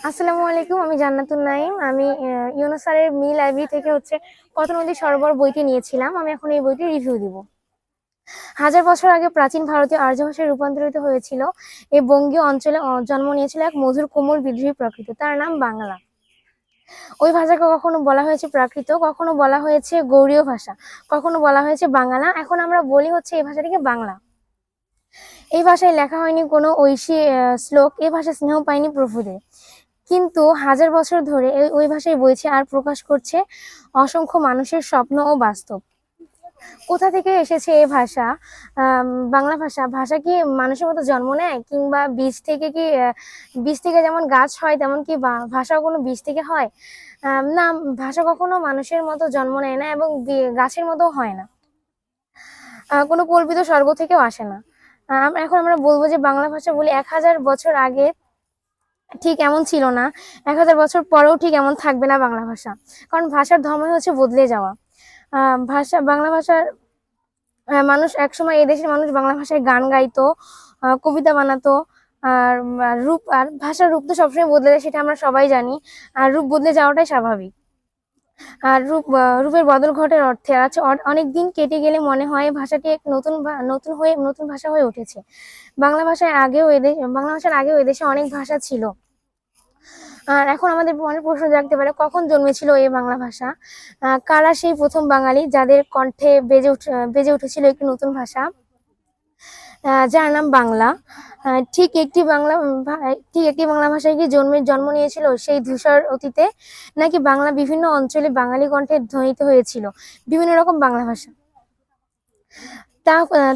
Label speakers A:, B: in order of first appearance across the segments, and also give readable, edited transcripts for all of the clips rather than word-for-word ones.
A: আসসালামু আলাইকুম, আমি জান্নাতুন নাইম। আমি ইউনুস স্যারের মি লাইব্রেরি থেকে কত নদী সরোবর বইটি নিয়েছিলাম। আমি এখন এই বইটি রিভিউ দিব। হাজার বছর আগে প্রাচীন ভারতীয় আর্য ভাষায় রূপান্তরিত হয়েছিল। এই বঙ্গীয় অঞ্চলে জন্ম নিয়েছিল এক মধুর কোমল বিদ্রোহী প্রকৃতি, তার নাম বাংলা। ওই ভাষাকে কখনো বলা হয়েছে প্রাকৃত, কখনো বলা হয়েছে গৌড়ীয় ভাষা, কখনো বলা হয়েছে বাংলা। এখন আমরা বলি হচ্ছে এই ভাষাটিকে বাংলা। এই ভাষায় লেখা হয়নি কোনো ঐশী শ্লোক, এই ভাষা স্নেহ পায়নি প্রভুদের, কিন্তু হাজার বছর ধরে ওই ভাষায় বইছে আর প্রকাশ করছে অসংখ্য মানুষের স্বপ্ন ও বাস্তব। কোথা থেকে এসেছে এই ভাষা? বাংলা ভাষা ভাষা কি মানুষের মতো জন্ম নেয়, কিংবা বীজ থেকে যেমন গাছ হয় তেমন কি ভাষাও কোনো বীজ থেকে হয়? না, ভাষা কখনো মানুষের মতো জন্ম নেয় না এবং গাছের মতো হয় না। কোনো কল্পিত স্বর্গ থেকেও আসে না। এখন আমরা বলবো যে বাংলা ভাষা বলি 1000 বছর আগে ঠিক এমন ছিল না, 1000 বছর পরেও ঠিক এমন থাকবে না বাংলা ভাষা। কারণ ভাষার ধর্মই হচ্ছে বদলে যাওয়া। বাংলা ভাষার মানুষ একসময় এদেশের মানুষ বাংলা ভাষায় গান গাইতো, কবিতা বানাতো। আর ভাষার রূপ তো সবসময় বদলে যায়, সেটা আমরা সবাই জানি। আর রূপ বদলে যাওয়াটাই স্বাভাবিক। আর রূপের বদল ঘটার অর্থে আছে অনেক দিন কেটে গেলে মনে হয় ভাষাটি এক নতুন ভাষা হয়ে উঠেছে। বাংলা ভাষার আগেও এদেশে অনেক ভাষা ছিল। আর এখন আমাদের মনে প্রশ্ন জাগতে পারে, কখন জন্মেছিল এই বাংলা ভাষা? কারা সেই প্রথম বাঙালি যাদের কণ্ঠে বেজে উঠেছিল একটি নতুন ভাষা, যার নাম বাংলা? ঠিক একটি বাংলা ভাষায় কি জন্ম নিয়েছিল সেই ধূসর অতীতে, নাকি বাংলা বিভিন্ন অঞ্চলে বাঙালি কণ্ঠে ধ্বনিত হয়েছিল বিভিন্ন রকম বাংলা ভাষা?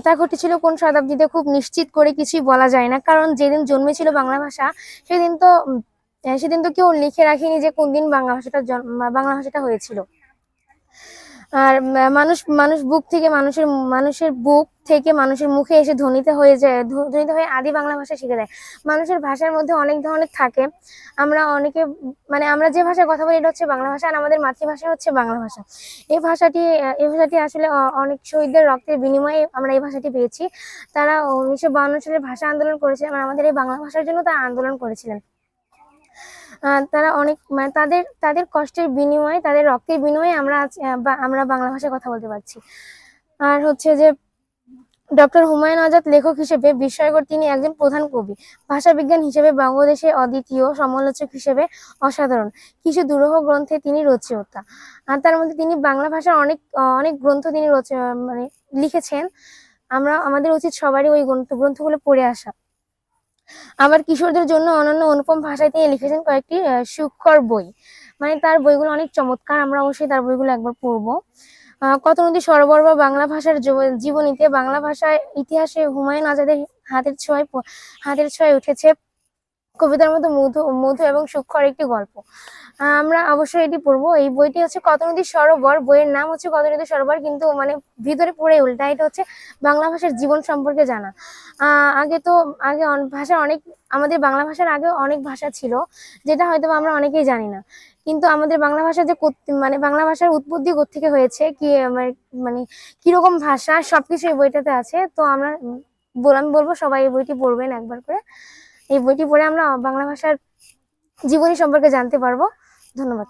A: তা ঘটেছিল কোন শতাব্দীতে খুব নিশ্চিত করে কিছুই বলা যায় না, কারণ যেদিন জন্মেছিল বাংলা ভাষা সেদিন তো কেউ লিখে রাখেনি যে কোন দিন বাংলা ভাষাটা হয়েছিল। আর মানুষের বুক থেকে মানুষের মুখে এসে ধ্বনিত হয়ে আদি বাংলা ভাষা শিখে যায়। মানুষের ভাষার মধ্যে অনেক ধরনের থাকে। আমরা যে ভাষায় কথা বলি এটা হচ্ছে বাংলা ভাষা, আর আমাদের মাতৃভাষা হচ্ছে বাংলা ভাষা। এই ভাষাটি আসলে অনেক শহীদদের রক্তের বিনিময়ে আমরা এই ভাষাটি পেয়েছি। তারা 1952 সালে ভাষা আন্দোলন করেছিলেন, আমাদের এই বাংলা ভাষার জন্য তারা আন্দোলন করেছিলেন। তারা অনেক তাদের কষ্টের বিনিময়ে, তাদের রক্তের বিনিময়ে আমরা বাংলা ভাষায় কথা বলতে পারছি। আর হচ্ছে যে ডক্টর হুমায়ুন আজাদ লেখক হিসেবে বিস্ময়কর, তিনি একজন প্রধান কবি। ভাষাবিজ্ঞান হিসেবে বাংলাদেশে অদ্বিতীয়, সমালোচক হিসেবে অসাধারণ। কিছু দুরূহ গ্রন্থে তিনি রচয়িতা। আর তার মধ্যে তিনি বাংলা ভাষার অনেক গ্রন্থ তিনি লিখেছেন। আমাদের উচিত সবারই ওই গ্রন্থগুলো পড়ে আসা। আবার কিশোরদের জন্য অনন্য অনুপম ভাষায় তিনি লিখেছেন কয়েকটি সুখকর বই। তার বইগুলো অনেক চমৎকার, আমরা অবশ্যই তার বইগুলো একবার পড়বো। কত নদী সরোবর বা বাংলা ভাষার জীবনীতে বাংলা ভাষার ইতিহাসে হুমায়ুন আজাদের হাতের ছোঁয়ায় উঠেছে কবিতার মতো মধু এবং সূক্ষ্ম একটি গল্প। আমরা অবশ্যই এটি পড়বো। এই বইটি হচ্ছে কত নদী সরোবর, বইয়ের নাম হচ্ছে কত নদী সরোবর, কিন্তু ভিতরে পড়ে উল্টা, এটা হচ্ছে বাংলা ভাষার জীবন সম্পর্কে জানা। আগে আমাদের বাংলা ভাষার আগে অনেক ভাষা ছিল, যেটা হয়তো আমরা অনেকেই জানি না। কিন্তু আমাদের বাংলা ভাষা যে বাংলা ভাষার উৎপত্তি কোত্থেকে হয়েছে, কিরকম ভাষা, সবকিছু এই বইটাতে আছে। তো আমি বলবো সবাই এই বইটি পড়বেন একবার করে। এই বইটি পড়ে আমরা বাংলা ভাষার জীবনী সম্পর্কে জানতে পারবো। ধন্যবাদ।